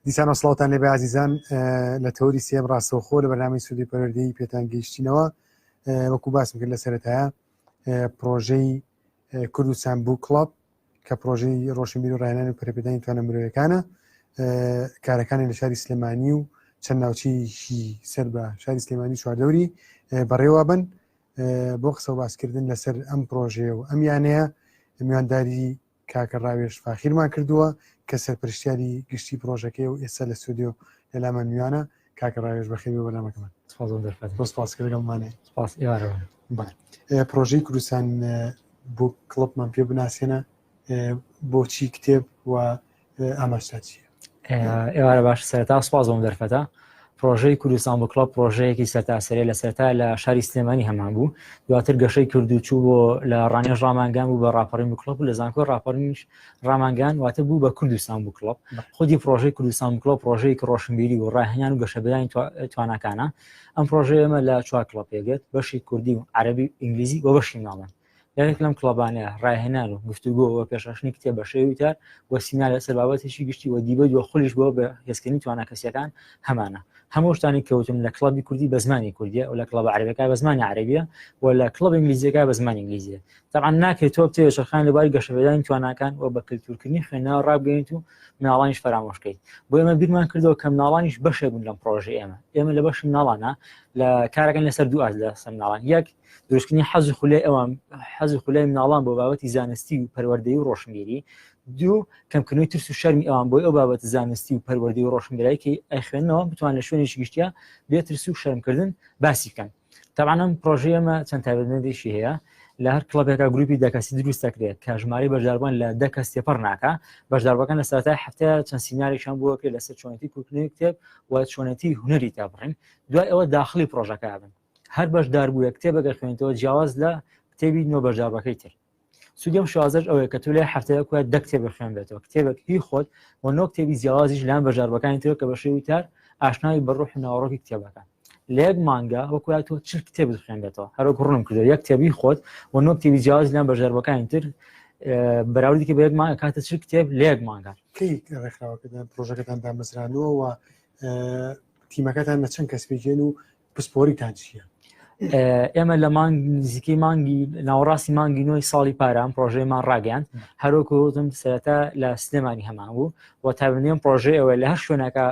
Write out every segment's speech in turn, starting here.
دیسان وەسڵاتان لێ بە عزیزان لە تەوری سێم ڕاستەوخۆ لە بەرنامەی سودی پەروەردەیی پێتان گەیشتینەوە وەکو باسم کرد لە سەرەتایە پرۆژەی کوردستان بوو کڵەب کە پرۆژەی ڕۆشنبیر و ڕاهێنانی و پەرەپێدانی توانە مرۆیەکانە کارەکانی لە شاری سلێمانی و چەند ناوچەیەکی سەر بە شاری سلێمانی چواردەوری بەڕێوە بن بۆ قسە و باسکردن لەسەر ئەم پرۆژەیە و ئەم یانەیە میوانداری کاکە ڕاوێژ فاخیرمان کردووە کە سەرپرشتیاری گشتی پرۆژەکەی و ئێستا لە سودیۆ لەلامان میوانە کاکە ڕاوێژ بەخێری بەرنامەکەمان سپاس لەگەڵمانێ پرۆژەی کوردستان بۆ کڵبمان پێ بناسیێنە بۆچی کتێب و ئاماژتا چییە؟ ئێوارە باش سەرتا سپاس بۆم دەرفەتە پرۆژەی کوردستان بۆ کڵب پرۆژەیەکی سەرتاسەرێ لە سەرتا لە شاری سلێمانی هەمان بوو دواتر گەشەی کردو چوو بۆ لە ڕانێژ ڕامانگان بوو بە ڕاپەڕین بوو کڵب و لە زانکۆ ڕاپەڕینیش ڕامانگان واتە بوو بە کوردستان بوو کڵب خودی پرۆژەی کوردستان بوو کڵب پرۆژەیەکی ڕۆشنبیری و ڕاهێنان و گەشەبەدانی تواناکانە ئەم پرۆژەیە ئێمە لە چوار کڵب پێگێت بەشی کوردی و عەرەبی ئینگلیزی و بەشی ناڵەن یەکێک لەم کڵەبانەیە ڕاهێنان و گفتوگۆ و پێشەشنی کتێب بە شێوی وتار و سیمینار لەسەر بابەتێکی گشتی و دیبەت و خۆلیش بۆ بە هێزکردنی توانە کەسیەکان هەمانە هەموو شتانی کەوتن لە کڵەبی کوردی بە زمانی کوردیە و لە کڵەب عەرەبیەکە بە زمانی عەرەبیە و لە کڵەب ئینگلیزیەکە بە زمانی ئینگلیزیە تەبعاً ناکرێت تۆ بتێ شەرخان لەباری گەشەبەدانی تواناکان و بە کلتورکردنی خوێندنەوە ڕابگەیت و مناڵانیش فەرامۆشکەیت بۆ ئێمە بیرمان کردەوە کە مناڵانیش بەشێک بوون لەم پرۆژەی ئێمە لە بەشی مناڵانە لە کارەکەن لەسەر دوو ئاز لەسەر مناڵان یەک دروستکردنی حەزی خولای ئەوان حەزی خولای مناڵان بۆ بابەتی زانستی و پەروەردەیی و ڕۆشنبیری دوو کەمکردنەوەی ترس و شەرمی ئەوان بۆی ئەو بابەت زانستی و پەروەردەیی و ڕۆشنبیری کە ئەخوێنەوە بتوان لە شوێنێکی گشتیە بێ ترس و شەرمکردن باسی بکەن تەبعاً ئەم پرۆژەی ئەمە چەند تایبەتمەندیشی هەیە لە هەر کڵەبێکە گروپی دەکەسی دروست دەکرێت کە ژمارەی بەشداربوون لە 10 کەس تێپەڕ ناکە بەشداربەکان لە سەرەتای هەفتەیە چەند سیمیناریشان بۆ کرد لەسەر چۆنێتی کورتنەوەی کتێب و چۆنێتی هونەری تابڕین دوای ئەوە داخلی پرۆژەکە بن هەر بەشدار بووە کتێبەکە خوێنیتەوە جیاواز لە کتێبی نۆ بەشداربەکەی تر سودیم شازش ئەوەیە کە تو لای هەفتەیە کوێ 10 کتێب خوێن بێتەوە کتێبێک هی خۆت و نۆ کتێبی جیاوازیش لەم بەشداربەکانی تر کە بە شێوی تار ئاشنایی بە ڕوح و ناوەڕۆکی کتێبەکە لە یەک مانگە وەکوای تۆ چ کتێبت خوێن بێتەوە هەروەکو ڕوونم کردەوە یەک کتێبی خۆت و نۆ کتێبی جیاواز لەم بەشداربەکانی تر بەراوردی کە بە یەک مانگە کاتە چ کتێب لە یەک مانگە کەی ڕێکخراوەکەدان پرۆژەکەتان دامەزرانەوە و تیمەکەتان لە چەند کەس پێگێن و پسپۆریتان چییە؟ ئێمە لە نزیکەی مانگی ناوەڕاستی مانگی نوۆی ساڵی پارام پرۆژەیەمان ڕاگەیاند هەروەکوتم سەرەتا لە سلێمانی هەمان بوو و تایبەتمەندیەم پرۆژەی ئەوە لە هەر شوێنەکە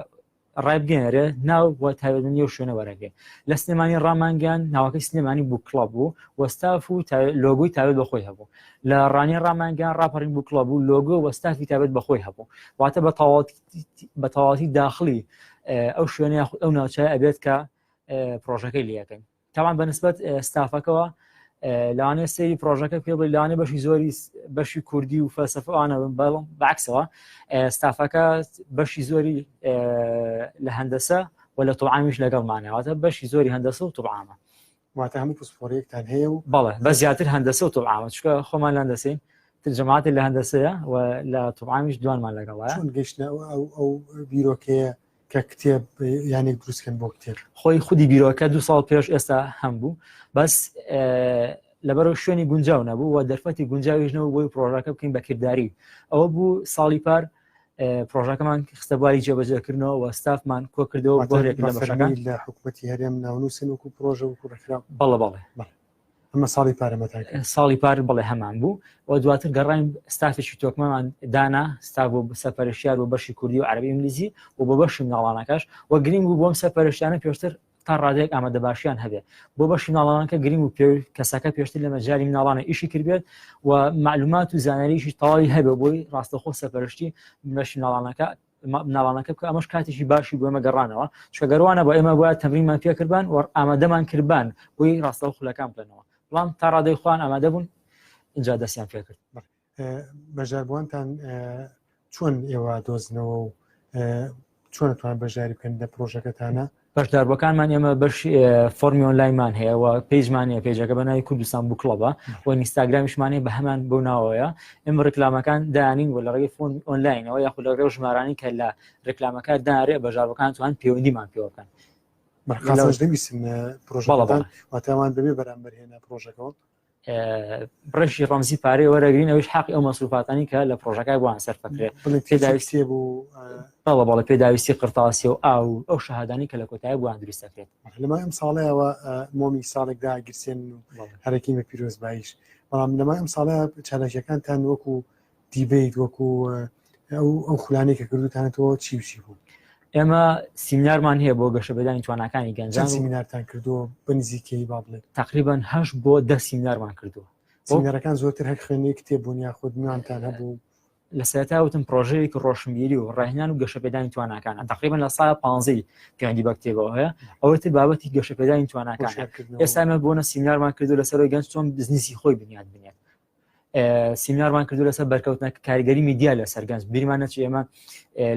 ڕایبگەێنەرێ ناو بۆ تایبەتمەندی و شوێنە وەرەگرێ لە سلێمانی ڕامانگیان ناوەکەی سلێمانی بوو کڵەب بوو وەستاف و لۆگۆی تایبەت بەخۆی هەبوو لە ڕانی ڕامانگیان ڕاپەڕین بوو کڵەب بوو لۆگۆ وەستافی تایبەت بەخۆی هەبوو واتە بە تەواوەتی داخلی ئەو شوێنە ئەو ناوچەیە ئەبێت کە پرۆژەکەی لێەکەین تاوان بەنسبەت ستافەکەەوە لەوانەیە سەیری پرۆژەکە پێ بڵێ لەوانەیە بەشی زۆری بەشی کوردی و فەلسەفەوانە بەڵام بەعکسەوە ستافەکە بەشی زۆری لە هەندەسە و لە توعامیش لەگەڵمانەوەتە بەشی زۆری هەندەسە و توعامە واتە هەموو پسپۆرێکتان هەیە و بەڵێ بە زیاتر هەندەسە و توعامە چکە خۆمان لە هەندەسەین ترجەماعەتی لە هەندەسەیە و لە توعامیش دوانمان لەگەڵایە چۆن گەیشتنە ئەو بیرۆکەیە کە کتێب یانێک دروستکەن بۆ کتێب خۆی خودی بیرۆکە 2 ساڵ پێش ئێستا هەم بوو بەس لەبەرەوە شوێنی گونجاو نەبوو و دەرفەتی گونجاویژنەوە بۆی پرۆژەکە بکەین بە کردداری ئەوە بوو ساڵی پار پرۆژەکەمان خستەباری جێبەجێکردنەوە و ستافمان کۆ کردەوە بۆرێک لە بەشەکان لە حکوومەتی هەرێم ناونووسن وەکو پرۆژە وەکو ڕێکخراو بەڵێ ئەمە ساڵی پارەمەتان ساڵی پار بڵێ هەمان بوو و دواتر گەڕین ستافێکی تۆکمەمان دانا ستاف بۆ سەرپەرشتیار و بەشی کوردی و عەرەبی ئینگلیزی و بۆ بەشی مناڵانەکەش و گرنگ بوو بۆم سەرپەرشتیانە پێشتر تا ڕادەیەک ئامادەباشیان هەبێت بۆ بەشی مناڵانەکە گرنگ و کەسەکە پێشتر لە مەجای مناڵانە ئیشی کردبێت و معلومات و زانەریشی تەواوی هەبێت بۆی ڕاستەخۆ سەرپەرشتی بەشی مناڵانەکە بکە ئەمەش کاتێکی باشی بۆ ئێمە گەڕانەوە چکە گەڕوانە بۆ ئێمە بۆیە تەمرینمان پێکردبان و ئامادەمان کردبان بۆی ڕاستەوە خولەکان بڵێنەوە بەڵام تا ڕادەی خوان ئامادە بوون اینجا دەستیان پێ کرد بەژاربووانتان چۆن ئێوە دۆزنەوە و چۆن دەتوانن بەژاری بکەن لە پرۆژەکەتانە بەشداربەکانمان ئێمە بەش فۆرمی ئۆنلاینمان هەیە و پێیجمان هەیە پێیجەکە بە ناوی کوردستان بوو کڵەبە و ئینستاگرامیشمان هەیە بە هەمان بۆ ناوەیە ئێمە ڕێکلامەکان دانین و لە ڕێگەی فۆرمی ئۆنلاینەوە یاخود لە ڕێگەی ژمارانی کە لە ڕێکلامەکە دارێ بەژاربەکان توان پەیوەندیمان پێوە بکەن دەویستن پرۆژەکەتان واتەوان بەبێ بەرامبەر هێنا پرۆژەکەەوە ڕێژی ڕەمزی پارەی وەرەگرین ئەوش حەقی ئەو مەسروفاتانی کە لە پرۆژەکە بووان سەرفەکرێت پێداویستی بوو بەڵە پێداویستی قرتاسی و ئەو شەهادانی کە لە کۆتایی بووان دروستەکرێت لەمای ئەم ساڵەیەوە مۆمی ساڵێکدا گرسێن و هەرەکی بە پیرۆزباییش بەڵام لەمای ئەم ساڵە چالەکەکانتان وەکو دیبیت وەکو ئەو خولانەی کە کردوتانێتەوە چی بوو؟ ئێمە سیمینارمان هەیە بۆ گەشەبێدانی توانەکانی گەنجان سیمینارتان کردووە بنزیکەی با بڵێت تقریبا 8 بۆ 10 سیمینارمان کردووە سیمینارەکان زۆرتر هەر خوێنەی کتێبوون یاخود میوانتان هەبوو لە سەرەتاوتم پرۆژەیەکی ڕۆشنبیری و ڕاهێنان و گەشەپێدانی توانەکان تقریبا لە ساڵ 15 پەیوەندی بە کتێبەوە هەیە ئەوەتر بابەتی گەشەپێدانی توانەکان ئێستا ئێمە بۆنە سیمینارمان کردو لەسەرەوەی گەنج چۆن بزنسی خۆی بنیاد بنێت سیمینارمان کردو لەسەر بەرکەوتنە کاریگەری میدیا لەسەر گەنج بیرمان نەچی ئێمە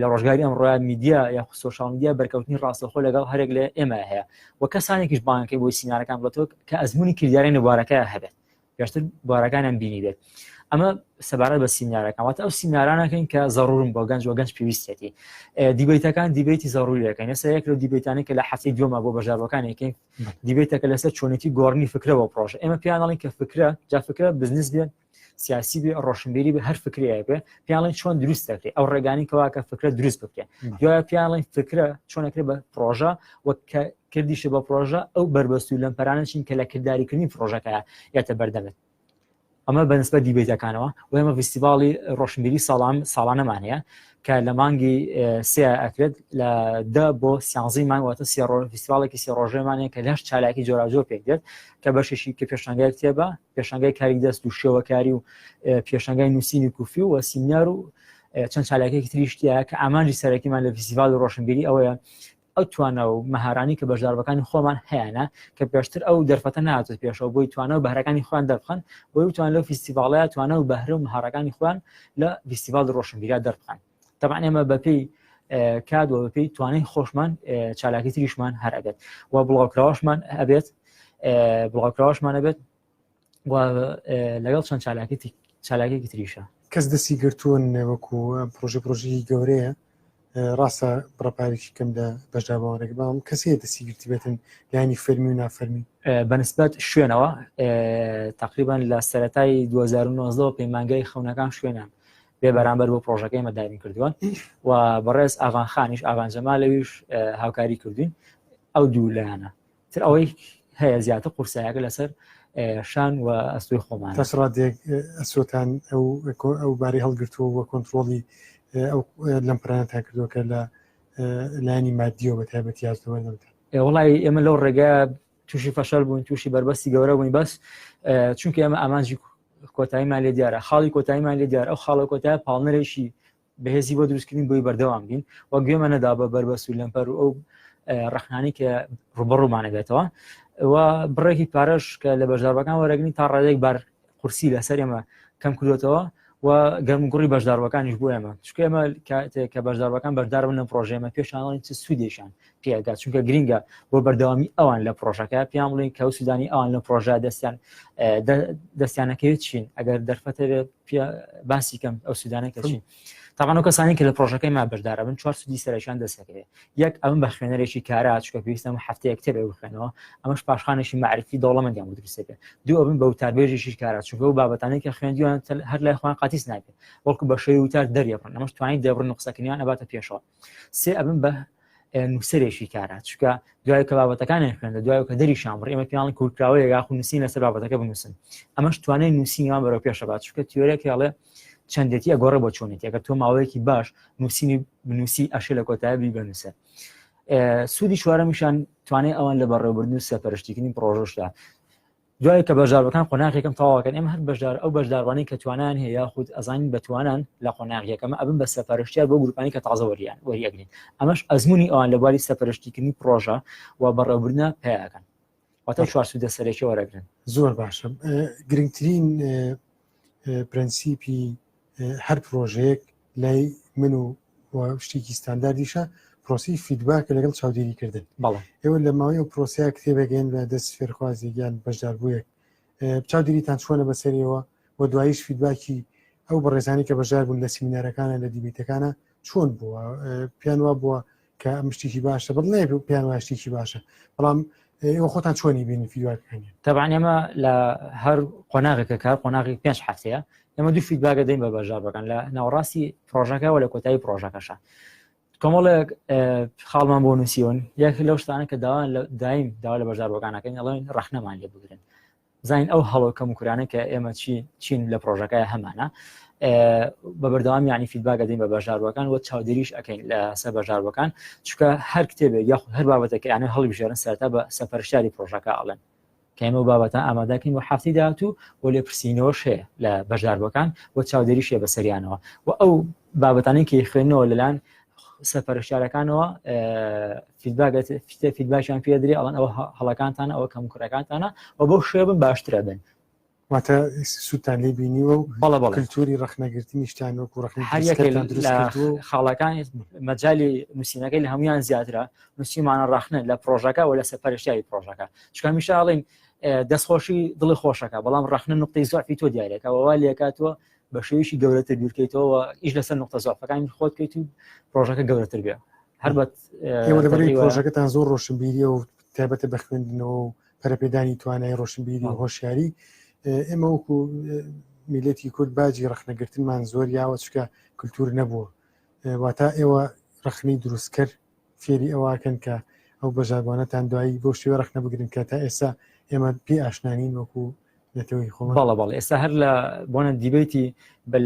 لە ڕۆژگاری ئەمڕۆیان میدیا یا سۆشیال میدیا بەرکەوتنی ڕاستەخۆ لەگەڵ هەرێک لە ئێمە هەیە و کەسانێکیش بانکەی بۆی سیمینارەکان بڵێتەوە کە ئەزمموی کردیاری نەبارەکە هەبێت پێشتر بوارەکانیان بینی بێت ئەمە سەبارەت بە سیمینارەکانواتە ئەو سیمینارانەکەین کە زەڕورن بۆ گەنج و گەنج پێویستێتی دیبیتەکان دیبیتی زەڕوریەکەین ئێستا یەک لەو دیبیتانی کە لە هەفتەی دووەمە بۆ بەژاروەکانێکین دیبیتەکە لەسەر چۆنێتی گۆڕنی فکرەوە پرۆژە ئێمە پیانڵین کە فکرە جا فکرە بزنس بێت سیاسی بێ ڕۆشنبیری بە هەر فکرەیە بێ پیانڵین چۆن دروست دەکرێت ئەو ڕێگانی کەواکە فکرە دروست بکرێت دوایە پیانڵین فکرە چۆنەکرێت بە پرۆژە وەک کردیشە بە پرۆژە ئەو بربەست و لەمپەرانە چین کە لە کرداریکردنی پرۆژەکە یاتە بەردەمێت ئەمە بەنسبەت دیبیتەکانەوە و ئێمە فستیڤاڵی ڕۆشنبیری ساڵانەمان هەیە کە لە مانگی سێ ئەکرێت لە 10 بۆ 13 مانگ واتە فستیڤاڵێکی سێ ڕۆژێمانەیە کە لەش چالاکی جۆراجۆر پێک دێت کە بەشێکی کە پێشنگای کتێبە پێشنگای کاری دەست و شێوەکاری و پێشنگای نووسینی کوفی و سیمینار و چەند چالاکێکی تریشتیە کە ئامانجی سەرەکیمان لە فستیڤاڵی ڕۆشنبیری ئەوەیە ئەو توانە و مەهارانی کە بەشداربەکانی خۆمان هەیەە کە پێشتر ئەو دەرفەتە نهاتوت پێشەوە بۆی توانە و بەهرەکانی خۆیان دەربخەن بۆی توان لەو فستیڤاڵەیە توانە و بەهرە و مەهارەکانی خۆیان لە فستیڤاڵی ڕۆشنبیری دەربخەن طبعا ئێمە بەپێی کاد و بەپێی توانەی خۆشمان چالاکی تریشمان هەر ئەبێت و بڵاوکراوەشمان هەبێت بڵاوکراوەشمان هەبێت و لەگەڵ چەند چالاکێکی تریشە کەس دەستی گرتوون وەکو پرۆژەی گەورەیە ڕاستە بڕپارێکی کەم لە بەشداربوونێک بەڵام کەسێ دەستی گرتی بێتن لایانی فەرمی و نافەرمی بەنسبەت شوێنەوە تقریبا لە سەرەتای 2019 پەیمانگای خەونەکان شوێنان بێ بەرامبەر بۆ پرۆژەکەی مەداوین کردووە و بەڕێز ئاڤان خانیش ئاڤان جەمالەویش هاوکاری کردوین ئەو دوو لایەنە تر ئەوەی هەیە زیاتر قورسایەکە لەسەر شان و ئەستۆی خۆمان تەسڕاتێک ئەسۆتان ئەو باری هەڵگرتووە وە کۆنتترۆلی ئەو لەمپرانتان کردووە کە لە لایانی مادیەوە بە تایبەتی یازدەوەدەمتان وڵی ئێمە لەو ڕێگە تووشی فەشەل بووین تووشی بەربەستی گەورە بووین بەس چونکە ئێمە ئامانجی کۆتاییمان لێ دیارە خاڵی کۆتاییمان لێ دیار ئەو خاڵە کۆتای پاڵنەرێکی بەهێزی بۆ دروستکردن بۆی بەردەوام بین و گوێمە نەدا بە بەربەست و لەمپەر و ئەو ڕخنانی کە ڕوبەڕوومانە بێتەوە و بڕێکی پارەش کە لە بەشداربەکان وەرەگرنی تا ڕادێک بار قورسی لەسەر ئێمە کەم کردوێتەوە و گەرمگوڕی بەشداربەکانیش بۆ ئێمە چونکە ئێمە کە بەشداربەکان بەشدار بن لە پرۆژەمە پێشانڵین چ سوودێشان پێگات چونکە گرینگە بۆ بەردەوامی ئەوان لە پرۆژەکە پیان بڵین کە سوودانی ئەوان لە پرۆژە دەستیانەکەوێت چین ئەگەر دەرفەتە باسی کەم ئەو سوودانەکە چین تاوانەوە کەسانی کە لە پرۆژەکەی ما بەشدارە بن 4 سوودی سەرەکیان دەستەکەوێت یەک ئەمن بە خوێنەرێکی کارات چکە پێویستە هەفتەیە کتێبێ بخوێنەوە ئەمەش پاشخانێکی معرفی دەوڵەمەندیان بۆ دروستەکە دوو ئەبن بە وتاربێژێکی کارات چونکە ئەو بابەتانەی کە خوێندیوان هەر لای خۆیان قاتیس نابێت وەڵکو بە شێوەی وتار دەریەبڕن ئەمەش توانین دەبڕن و قسەکردنیان ئەباتە پێشەوە سێ ئەبن بە نووسەرێکی کارات چکە دوای کە بابەتەکانیان خوێندە دوای کە دەری شامڕ ئێمە پیاڵی کورتراوەیە یاخو نووسین لەسەر بابەتەکە بنووسن ئەمەش توانای نووسینیان بەرەو پێشەبات چونکە تیۆرێکیاڵێ چەندێتی ئەگۆڕێ بۆ چۆنێتی ئەگەر تۆ ماوەیەکی باش بنووسی ئەشێ لە کۆتایبی بنووسە سوودی چوارەمیشان توانای ئەوان لە بەڕێوەبردن و سەپەرشتیکردنی پرۆژەشدا دوای کە بەشداربەکان قۆناغێکم تەواوەکەن ئێمە هەر بەشدار ئەو بەشداروانی کە توانان هەیە یاخود ئەزانین بەتوانان لە قۆناغیەکەمە ئەبن بە سەپەرشتیار بۆ گروپانی کە تازە وەریەگرین ئەمەش ئەزمموی ئەوان لە بواری سەپەرشتیکردنی پرۆژە و بەڕێوەبردنە پێیاکەن واتە 4 سوودە سەرەکی وەرەگرن زۆر باشە گرنگترین پرەنسیپی هەر پرۆژەیەک لای من و شتێکی ستانداردیشە پرۆسی فیدباکە لەگەڵ چاودێریکردن ئێوە لە ماوەی و پرۆسەیە کتێبەگەین بە دەست فێرخوازیگیان بەشداربوویەک چاودێریتان چۆنە بەسەریەوە و دواییش فیدباکی ئەو بەڕێزانی کە بەشدار بوون لە سیمینارەکانە لە دیبیتەکانە چۆن بووە پیان وا بووە کە ئەم شتێکی باشە بڵێ پیان وای شتێکی باشە بەڵام ئێوە خۆتان چۆنی بینی فیدباکەکانی؟ طبعا ئێمە لە هەر قۆناغێکە کار قۆناغی 5 هەفتەیە ئێمە دوو فیدباکە دەین بە بەژاربەکان لە ناوەڕاستی پرۆژەکەەوە لە کۆتایی پرۆژەکەشە کۆمەڵێک خاڵمان بۆ نووسیون یەک لەو شتانە کە دایم داوا لە بەژاربەکانەکەین ئەڵێن ڕەخنەمان لێ بگرن زین ئەو هەڵۆکەم وکورانە کە ئێمە چین لە پرۆژەکە هەمانە بە بەردەوام یعنی فیدباک دەین بە بەژاربەکان وە چاودێریش ئەەکەین لە سەر بەژاربەکان چونکە هەر کتێبێک یاخود هەر بابەتەکە یانە هەڵبژێرن سەرتا بە سەفەرشتاری پرۆژەکە ئەڵێن کە ئێمە بابەتە ئامادەکەین و هەفتەی داهاتوو بۆ لێپرسینەوەش هەیە لە بەژاربەکان وە چاودێریش هەیە بەسەریانەوە و ئەو بابەتانەی کە خوێنەوە لەلایەن سەفەرشتارەکانەوە فیدباکیان پێدرێ ئەڵەن ئەوە هەڵەکانتانە ئەوە کەم کوڕەکانتانە و بەو شێبن باشترە بن واتە سووتان لێ بینیوە و بەڵە کللتوری ڕەخنەگرتنی شتان وەکو خاڵەکان مەجای نووسینەکەی لە هەمویان زیاترە نووسیمانە ڕاخنە لە پرۆژەکە و لە سەفەرشتیاری پرۆژەکە چکە میشاڵین دەستخۆشی دڵی خۆشەکە بەڵام ڕاخنە نقطەی زۆفی تۆ دیارێکە ووا لێکاتوە بە شێویشی گەورەتر بیرکەیتەوە ئیش لەسەر نقطە زۆفەکانی خۆت کەیت و پرۆژەکە گەورەتر بێ هەربەت پرۆژەکەتان زۆر ڕۆشنبیری و تایبەتە بە خوێندنەوە و پەرەپێدانی توانای ڕۆشنبیری و هۆشیاری ئێمە وەکو میلەتی کورد باجی ڕەخنەگرتنمان زۆر یاوە چکە کللتور نەبووە واتە ئێوە ڕەخنەی دروستکرد فێری ئەوواکەن کە ئەو بەژاربوانەتان دوایی بۆ شێوە ڕەخنە بگرن کە تا ئێستا ئێمە پێ ئاشنانین وەکو نەتەوەی خۆمان بەڵە ئێستا هەر لە بۆنە دیبێتی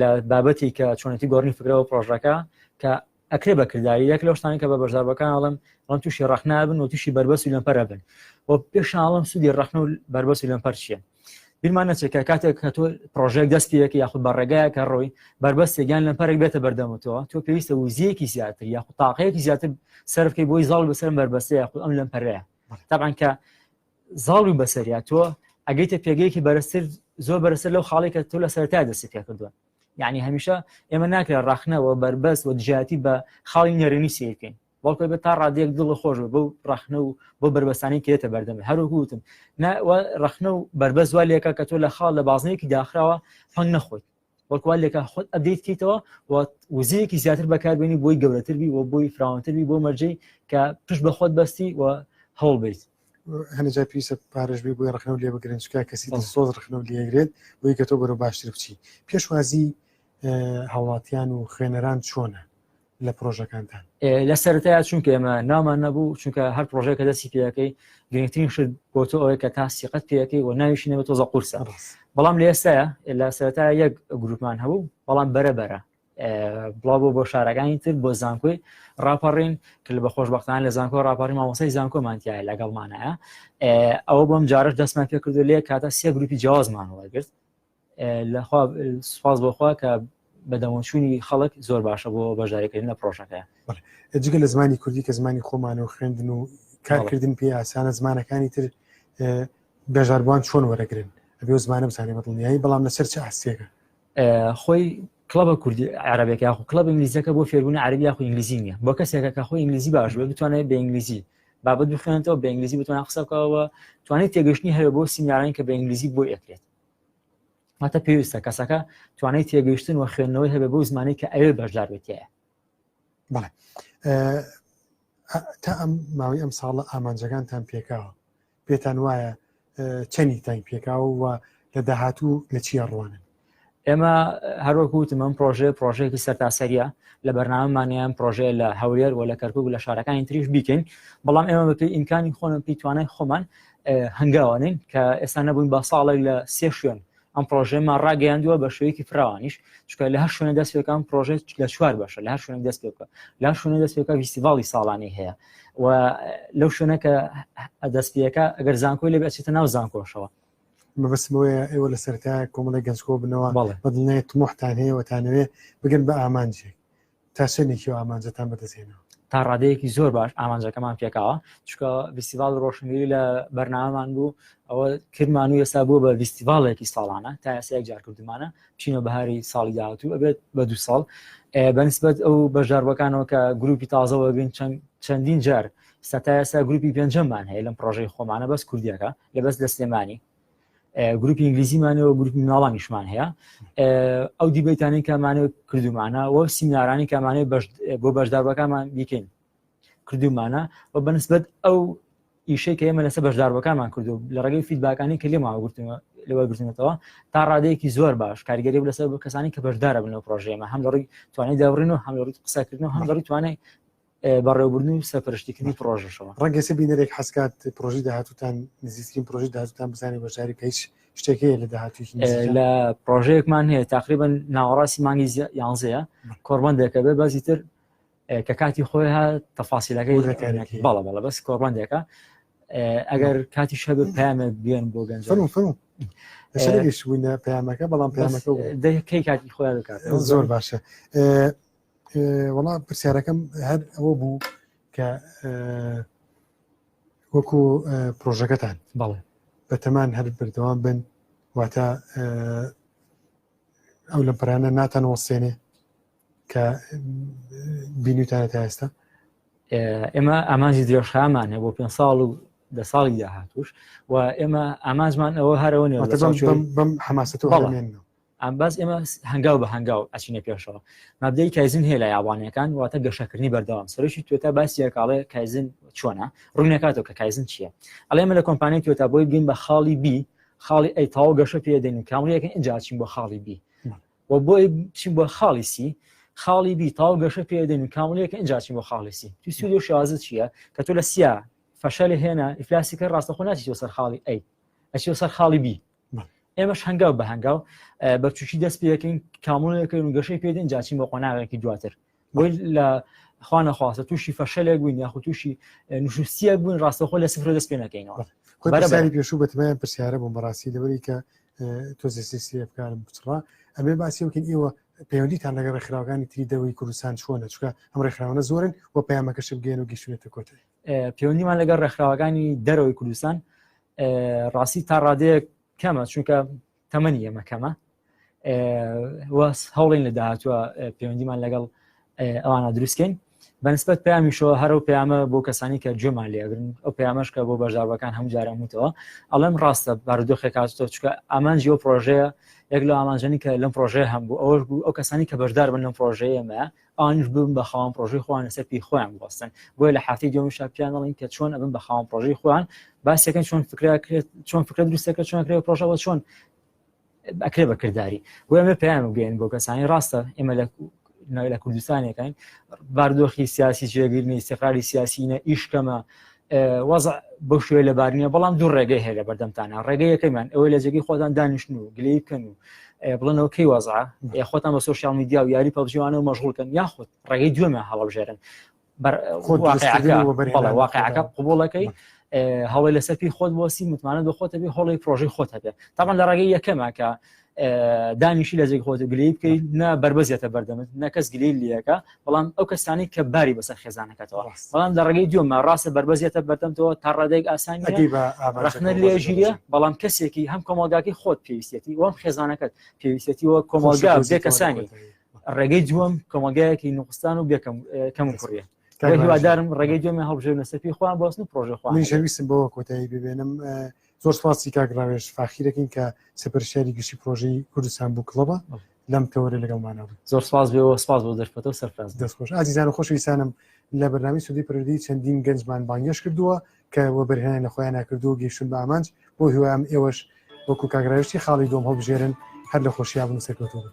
لە بابەتی کە چۆنەتی گۆڕنی فکرەوە پرۆژەکە کە ئەکرێ بەکردداری یەک لەو شتانی کە بە بەژاربەکان ئەڵم تووشی ڕەخنابن و تووشی بربەس و لەمپەرە بن و پێشاڵم سوودی ڕەخنە و بربەس و لەمپەر چیە بیرمان نەچێت کە کاتێک کە تۆ پرۆژێک دەستپێکی یاخود بە ڕێگایە کە ڕۆی بربەستێکیان لەمپەرێک بێتە بەردەمەوە تۆ پێویستە وزیەکی زیاتر یاخود تاقەیەکی زیاتر سەرفکەی بۆی زاڵ بەسەر بربەستە یاخود ئەم لەمپەرەیە طبعا کە زاڵی بەسەریا تۆ ئەگەیتە پێگەیەکی بەرزتر زۆر بەرزتر لەو خاڵی کە تۆ لە سەرتا دەستی پێ کردووە یعنی هەمیشە ئێمە ناکرێت ڕاخنەوە بربەست و دژایەتی بە خاڵی نێرێنی سیرکەین بەڵکو بێت تا ڕادێک دڵ خۆش بۆ ڕەخنە و بۆ بربەستانی کێتە بەردەمە هەروکوتم ڕەخنە و بربەست وا لێکە کە تۆ لە خاڵ لە بازنەیەکی داخراوە فەنگ نەخۆیت بەڵکووا لێکە خۆت ئەبدەیتکەیتەوە و وزەیەکی زیاتر بەکاربێنی بۆی گەورەتربی و بۆی فراوانتربی بۆ مەرجەی کە پشت بە خۆت بەستی و هەوڵ بیت هەنجا پێویستە پارێژبی بۆی ڕەخنە و لێ بگرن چکە کەسی سۆز ڕەخنە و لێگرێت بۆی کە تۆ بەرەو باشتر بچی پێشوازی هاوڵاتیان و خوێنەران چۆنە لە پرۆژەکانتان لە سەرەتایە چونکە ئێمە نامان نەبوو چونکە هەر پرۆژەکە دەستی پێەکەی گرنگترین شت بۆ تۆ ئەوەیە کە تا سیقەت پێەکەی و ناویشی نەبێت تۆزە قورسە بەڵام لە ئێستاە لە سەرەتایە یەک گروپمان هەبوو بەڵام بەرەبەرە بڵاو بۆ شارەکانی تر بۆ زانکۆی ڕاپەڕین کە لە بە خۆشبەختان لە زانکۆ ڕاپەڕی مامۆسای زانکۆمانتیایە لەگەڵمانایە ئەوە بۆم جارش دەستمان پێ کردو لێ کاتە سێ گروپی جیازمانەوە گرت لەخوا سوپاس بۆخوا کە بەدەمەچوونی خەڵک زۆر باشە بۆ بەژاریکردن لە پرۆژەکەیە جگە لە زمانی کوردی کە زمانی خۆمانەوە خوێندن و کارکردن پێ ئاسانە زمانەکانی تر بەژاربوان چۆن وەرەگرن ئەبێ زمانە بزانێ بەدڵنیایی بەڵام لەسەر چه ئاستێکە خۆی کڵبە کوردی عربێک یاخو کڵب ئینگلیزیەکە بۆ فێربوونی عربی یاخو ئینگلیزی نیە بۆ کەسێکە کە خۆی ئینگلیزی باش بێت بتوانێت بە ئینگلیزی بابەت بخوێنێتەوە بە ئینگلیزی بتوانێت قسە بکەوە توانێت تێگەشتنی هەیە بۆ سیمینارانی کە بە ئینگلیزی بۆ ئەکرێت ماتە پێویستە کەسەکە توانێت تێگەیشتن و خوێندنەوەی هەبێ بۆ زمانی کە ئەوێ بەشدار بێتەیە بەڵێ تا ئەم ماوەی ئەم ساڵە ئامانجەکانتان پێکاوە پێتان وایە چەندی تان پێکاوە و لە داهاتوو لە چی ڕوانن ئێمە هەروەکوتم ئەم پرۆژەیەکی سەرتاسەریە لە بەرنامەمانیان پرۆژێ لە هەولێر و لە کەرکووک لە شارەکانی تریش بیکەین بەڵام ئێمە بەپێی ئیمکانی خۆمان پێی توانای خۆمان هەنگاوانین کە ئێستا نەبووین بە ساڵێک لە سێ شوێن ئەم پرۆژەمان ڕاگەیاندووە بە شوەیەکی فراوانیش چکە لە هەر شوێنە دەست پێکەم پرۆژێ لە چوار باشە لە هەر شوێنێک دەست پێکە لە هەر شوێنە دەست پێکە فیستیڤاڵی ساڵانی هەیە و لەو شوێنە کە دەست پێکە ئەگەر زانکۆی لێ بێت ناو زانکۆشەوە مەبەستمەوەیە ئێوە لە سەرتا کۆمەڵی گەنجکۆ بنەوە بەدڵنێت تمۆحتان هەیە وتانەوێ بگەن بە ئامانجێک تا چەندێکی و ئامانجەتان بەدەستێنەوە تا ڕادەیەکی زۆر باش ئامانجەکەمان پێکاوە چکە فیستیڤاڵ ڕۆشنبیری لە بەرنامەمان بوو ئەوە کردمان و ئێستا بووە بە فیستیڤاڵێکی ساڵانە تا ئێستا جار کردمانە بچینە بەهاری ساڵی داهاتوو ئەبێت بە 2 ساڵ بەنسبەت ئەو بەژاربەکانەوە کە گروپی تازەوە بین چەندین جار تا ئێستا گروپی پێنجەممان هەیە لەم پرۆژەی خۆمانە بەس کوردیەکە لە بەس لە سلێمانی گروپی ئینگلیزیمانەوە گروپی مناڵامیشمان هەیە ئەو دیبەیتانی کەمانێ کردومانە و سیمینارانی کەمانێ بۆ بەشداربەکانمان بیکەین کردومانە و بەنسبەت ئەو ئیشەی کە ئێمە لەسەر بەشداربەکانمان کردو لە ڕێگەی فیدباکانی کە لێوە گرتنەوە تا ڕادەیەکی زۆر باش کاریگەری لەسەر کەسانی کە بەشدارە بن لەو پرۆژەیەمە هەم لە ڕێی توانای داوڕینەوە هەم لە ڕێی قسەکردنەوە هەم لە ڕێی توانای بەڕێوەبردن و سەرپەرشتیکردنی پرۆژەشەوە ڕەنگە بینەرێک حەسکات پرۆژی داهاتوتان نزیکترین پرۆژی داهاتوتان بزانێ بەشداری کە هیچ شتێکەیە لە داهاتووی لە پرۆژەیەکمان هەیە تقریبا ناوەڕاستی مانگی 11 کۆربەندێکە بێ بەزی تر کە کاتی خۆی ها تەفاسیلەکەی بەڵە بەس کۆربەندێکە ئەگەر کاتی شەب پامە بیان بۆ گەنج شەرێکیش بووینە پامەکە بەڵام پامەکە دەکەی کاتی خۆیان دەکات زۆر باشە وەڵام پرسیارەکەم هەر ئەوە بوو کە وەکو پرۆژەکەتان بەڵێ بەتەمان هەر بەردەوام بن واتە ئەو لە پرانە ناتان وەسێنێ کە بینیتانە تا ئێستا ئێمە ئامانجی درێژخامان هەیە بۆ 5 ساڵ و 10 ساڵی داهاتوش و ئێمە ئامانجمان ئەوە هەرەوە نیە بەم حماسەتەوە هەڵمێنەوە باز ئێمە هەنگاو بە هەنگاو ئەچینە پێشەوە مابدەی کایزن هەیە لە یابانیەکان واتە گەشەکردنی بەردەوام سەرۆکی توێتە باسی یەکاڵێ کایزن چۆنە ڕوونەکاتەوە کە کایزن چییە ئەڵێ ئێمە لە کۆمپانیای توێتە بۆی بگەین بە خاڵی بی خاڵی ئەی تاو گەشە پێدەین و کامڵیەکە اینجا چین بۆ خاڵی بی و بۆی بچین بۆ خاڵی سی خاڵی بی تاو گەشە پێدەین و کامڵیەکە اینجا چین بۆ خاڵی سی تو سوود و شازت چییە کە تۆ لە سیا فەشەلی هێنا ئیفلاسی کە ڕاستەخۆ ناچیتەوە سەر خاڵی ئەی ئەچیتەوە سەر خاڵی بی ئێمەش هەنگاو بە هەنگاو بەرچووکی دەست پێەکەین کامڵەکەین و گەشەی پێدەین جاچین بۆ قۆناغێکی دواتر بۆی لە خوانەخواستە تووشی فەشەلێک بووین یاخو تووشی نوشوسیەک بووین ڕاستەخۆ لە سفر دەست پێ نەکەینەوە بەرەبەری پێشوو بەتمایان پرسیارە بۆ بەڕاستی لەبەری کە تۆ زیسی بکارم بچڕا ئەمێ باسی وکەین ئێوە پەیوەندیتان لەگەڵ ڕێکخراوەکانی تری دەوری کوردستان چۆنە چونکە ئەم ڕێکخراوانە زۆرن و پەیامەکەش بگەین و گەیشتونێتە کۆتە پەیوەندیمان لەگەڵ ڕێکخراوەکانی دەرەوەی کوردستان ڕاستی تا ڕادەیەک کەمە چونکە تەمەنی ئێمە کەمە هەوڵین لە داهاتووە پەیوەندیمان لەگەڵ ئەوانە دروستکەین بەنسبەت پامیشەوە هەرو پامە بۆ کەسانی کە جێمان لێگرن ئەو پامەشکە بۆ بەشداربەکان هەموو جارەموتەوە ئەڵێم ڕاستە بارودۆخێکاتەوە چکە ئامانجی ئەو پرۆژەیە یەک لە ئامانجانی کە لەم پرۆژەیە هەم بوو ئەوەش بوو ئەو کەسانی کە بەشدار بن لەم پرۆژەیەمە ئەوانیش ببن بە خاوەن پرۆژەی خۆیان لەسەر پێی خۆیان بوەستن بۆیە لە هەفتەی دووەمیشا پیان دەڵێن کە چۆن ئەبن بە خاوەن پرۆژەی خۆیان باسیەکەن چۆن فکرە دروستەکە چۆن کرێ پرۆژەوە چۆن ئەکرێ بەکردداری بۆ ئەمە پێیان بگەین بۆ کەسانی ڕاستە ئێمە لە کوردستانەکەین باردۆخی سیاسی جێگیرنی استقرالی سیاسینە ئیشکەمە وەزع بەو شوێ لە بارنیە بەڵام دوو ڕێگەی هەیە لە بەردەمتانە ڕێگەی یەکەیمان ئەوەی لە جێگەی خۆتان دانیشتن و گلەی بکەن و بڵێنەوە کەی وەزعە خۆتان بە سۆشیال میدیا و یاری پەبجیوانەوە مەشغوڵکەن یاخود ڕێگەی دووەمیان هەڵەبژێرن واقعەکە قبوڵەکەی هەڵی لەسەر پێی خۆت بۆسی متمانە بە خۆتە بێ هەڵی پرۆژەی خۆتە بێ تاقان لە ڕێگەی یەکەمە کە دانیشی لە جێگەی خۆت گلەی بکەیت نە بربەزیێتە بەردەمت نە کەس گلەی لەکە بەڵام ئەو کەسانی کە باری بەسەر خێزانەکەتەوە بەڵام لە ڕێگەی دووەمە ڕاستە بربەزیێتە بەردەمتەوە تا ڕادێک ئاسانی ڕخنە لێژیریە بەڵام کەسێکی هەم کۆمەلگاکەی خۆت پێویستێتی وەم خێزانەکەت پێویستێتیەوە کۆمەلگا بێ کەسانی ڕێگەی دووەم کۆمەلگایەکی نوقستان و بێکەم کەم کوڕیە هیوادارم ڕێگەی دوێمە هەڵبژێن لە سەرپی خۆیان بۆستن پرۆژە خۆیان من شەویستم بەوە کۆتایی ببێنم زۆر سپاسی کاگراوێش فاخیرەکەین کە سەپەرشیاری گشتی پرۆژەی کوردستان بوو کڵەبە لەم تەوەرە لەگەڵمانە بوو زۆر سپاس بێەوە سپاس بۆ دەرفەتە و سەرفراز دەستخۆش ئازیزان و خۆشەویستانم لە بەرنامەی سودی پەروەردەی چەندین گەنجمان بانگێش کردووە کە وە بەرهێنان لە خۆیان ناکردووە گەیشتن بە ئامانج بۆ هیوام ئێوەش وەکو کاگراوێشتی خاڵی دۆم هەڵبژێرن هەر لە خۆشییا بن و سەرکەوتوو بن